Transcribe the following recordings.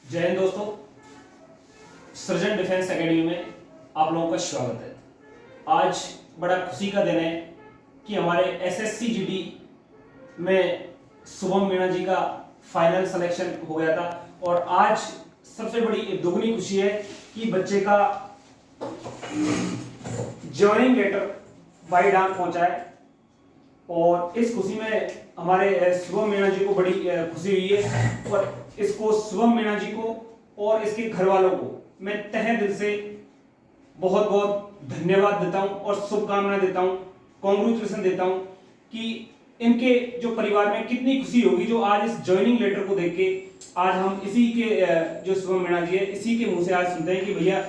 जय हिंद दोस्तों, सृजन डिफेंस एकेडमी में आप लोगों का स्वागत है। आज बड़ा खुशी का दिन है कि हमारे एसएससी जीडी में शुभम मीणा जी का फाइनल सिलेक्शन हो गया था और आज सबसे बड़ी दुगनी खुशी है कि बच्चे का ज्वाइनिंग लेटर बाई डाक पहुंचा है और इस खुशी में हमारे शुभम मीणा जी को बड़ी खुशी हुई है और इसको शुभम मीणा जी को और इसके घर वालों को मैं तहे दिल से बहुत बहुत धन्यवाद देता हूं और शुभकामनाएं देता हूं, कॉन्ग्रेचुलेशन देता हूं कि इनके जो परिवार में कितनी खुशी होगी जो आज इस ज्वाइनिंग लेटर को देख के आज हम इसी के जो शुभम मीणा जी है इसी के मुंह से आज सुनते हैं कि भैया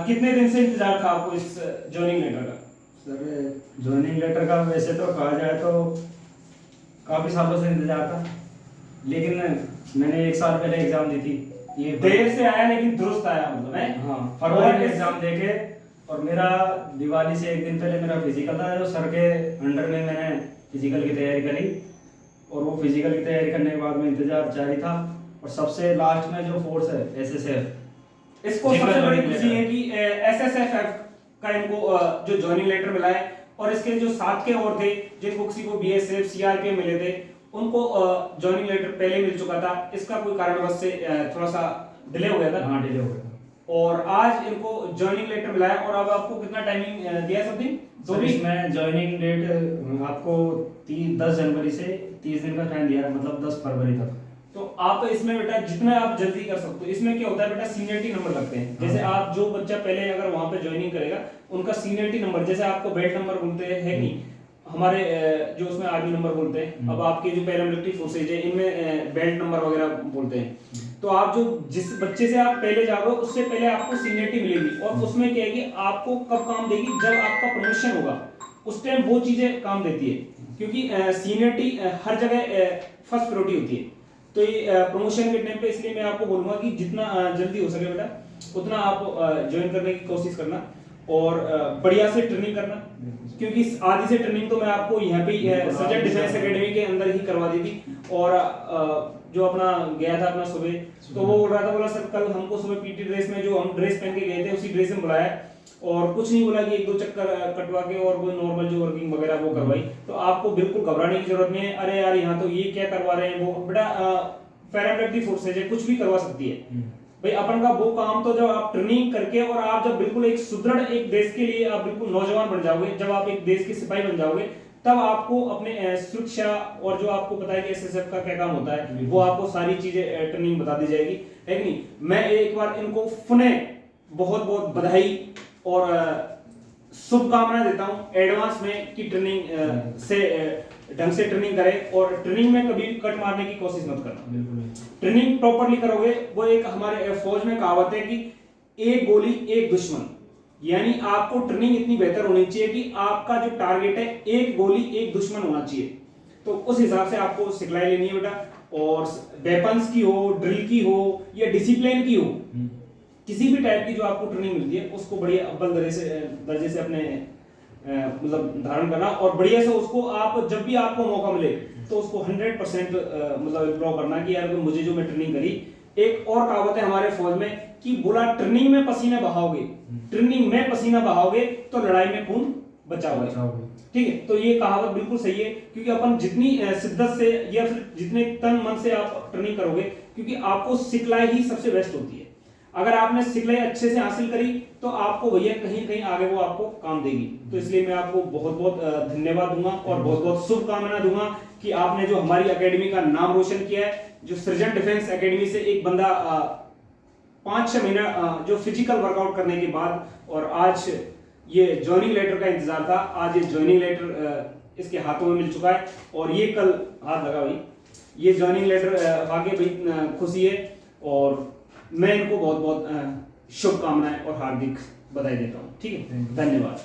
कितने दिन से इंतजार था आपको इस ज्वाइनिंग लेटर का। सर ज्वाइनिंग लेटर का वैसे तो कहा जाए तो काफी सालों से इंतजार था, लेकिन मैंने 1 साल पहले एग्जाम दी थी। ये देर से आया लेकिन दुरुस्त आया, मतलब है। हाँ, फरवरी में एग्जाम देके और मेरा दिवाली से 1 दिन पहले मेरा फिजिकल था जो सर के अंडर में मैंने फिजिकल की तैयारी करी और वो फिजिकल की तैयारी करने के बाद में इंतजार जारी था और सबसे लास्ट में जो फोर्स है एसएसएफ, इसको सबसे बड़ी खुशी है कि एसएसएफ का इनको जो ज्वाइनिंग लेटर मिला है और इसके जो साथ के और थे जिनको किसी को बीएसएफ सीआरपीएफ मिले थे उनको ज्वाइनिंग लेटर पहले मिल चुका था। इसका कोई कारणवश से थोड़ा सा डिले हो गया था। हाँ, डिले हो गया था और आज इनको ज्वाइनिंग लेटर मिला है और अब आपको कितना टाइमिंग दिया समथिंग? तो भी मैं ज्वाइनिंग डेट आपको 10 जनवरी से 30 दिन का टाइम दिया, मतलब 10 फरवरी तक। तो आप इसमें बेटा जितना आप जल्दी कर सकते हो। इसमें क्या होता है बेटा, सीनियरिटी नंबर लगते हैं। जैसे आप जो बच्चा पहले अगर वहां पे ज्वाइनिंग करेगा उनका सीनियरिटी नंबर, जैसे आपको बेल्ट नंबर बोलते हैं है नहीं, हमारे जो उसमें आर्मी नंबर बोलते हैं। अब आपके जो पैरामिलिट्री फोर्सेज है इनमें बेल्ट नंबर वगैरह बोलते हैं। तो आप जो जिस बच्चे से आप पहले जाओगे उससे पहले आपको सीनियरिटी मिलेगी और उसमें क्या है कि आपको कब काम देगी, जब आपका प्रमोशन होगा उस टाइम वो चीजें काम देती है, क्योंकि सीनियरिटी हर जगह फर्स्ट प्रायोरिटी होती है। तो ये प्रमोशन के टाइम पे इसलिए मैं आपको बोलूंगा कि जितना जल्दी हो सके बेटा उतना आप ज्वाइन करने की कोशिश करना और बढ़िया से ट्रेनिंग करना, क्योंकि आधी से ट्रेनिंग तो मैं आपको यहाँ पे सृजन डिफेंस एकेडमी के अंदर ही करवा दी थी। और जो अपना गया था अपना सुबह, तो वो बोल रहा था, बोला सर कल हमको सुबह पीटी ड्रेस में जो हम ड्रेस पहन के गए थे उसी ड्रेस में बुलाया और कुछ नहीं बोला कि 1-2 चक्कर कटवा के और वो नॉर्मल जो वर्किंग वगैरह वो करवाई। तो आपको बिल्कुल घबराने की जरूरत नहीं है। अरे यार यहाँ तो ये क्या करवा रहे हैं, वो बेटा पैरामिलिट्री फोर्सेज है, कुछ भी करवा सकती है भाई। अपन का वो काम तो जब आप ट्रेनिंग करके और आप जब बिल्कुल एक सुदृढ़ एक देश के लिए आप बिल्कुल नौजवान बन जाओगे, जब आप एक देश के सिपाही बन जाओगे, तब आपको अपने सुरक्षा और जो आपको पता है कि एसएसएफ का क्या काम होता है वो आपको सारी चीजें ट्रेनिंग बता दी जाएगी, है कि नहीं। मैं एक बार इनको पुनः बहुत बहुत बधाई और शुभकामनाएं देता हूं एडवांस में कि ट्रेनिंग से ढंग से ट्रेनिंग करें और ट्रेनिंग में कभी कट मारने की कोशिश मत करना। बिल्कुल ट्रेनिंग प्रॉपरली करोगे। वो एक हमारे फौज में कहावत है कि एक गोली एक दुश्मन, यानी आपको ट्रेनिंग इतनी बेहतर होनी चाहिए कि आपका जो टारगेट है एक गोली एक दुश्मन होना चाहिए। तो उस हिसाब से आपको सिखलाई लेनी है बेटा, और वेपन्स की हो, ड्रिल की हो या डिसिप्लिन की हो, किसी भी टाइप की जो आपको ट्रेनिंग मिलती है उसको बढ़िया अव्वल दर्जे से अपने मतलब धारण करना और बढ़िया से उसको आप जब भी आपको मौका मिले तो उसको 100% मतलब इम्प्रूव करना कि यार मुझे जो मैं ट्रेनिंग करी। एक और कहावत है हमारे फौज में कि बोला ट्रेनिंग में पसीना बहाओगे, ट्रेनिंग में पसीना बहाओगे तो लड़ाई में खून बचाओगे। ठीक है, तो ये कहावत बिल्कुल सही है, क्योंकि अपन जितनी शिद्दत से या फिर जितने तन मन से आप ट्रेनिंग करोगे, क्योंकि आपको सिखलाई ही सबसे बेस्ट होती है। अगर आपने सिखलाई अच्छे से हासिल करी तो आपको भैया कहीं कहीं आगे वो आपको काम देगी। तो इसलिए मैं आपको बहुत बहुत धन्यवाद दूंगा और बहुत बहुत शुभकामनाएं दूंगा कि आपने जो हमारी एकेडमी का नाम रोशन किया है। जो सृजन डिफेंस एकेडमी से एक बंदा 5-6 महीना जो फिजिकल वर्कआउट करने के बाद और आज ये ज्वाइनिंग लेटर का इंतजार था, आज ये ज्वाइनिंग लेटर इसके हाथों में मिल चुका है और ये कल हाथ लगा भाई, ये ज्वाइनिंग लेटर आगे भाई खुशी है और मैं इनको बहुत बहुत शुभकामनाएं और हार्दिक बधाई देता हूं। ठीक है, धन्यवाद।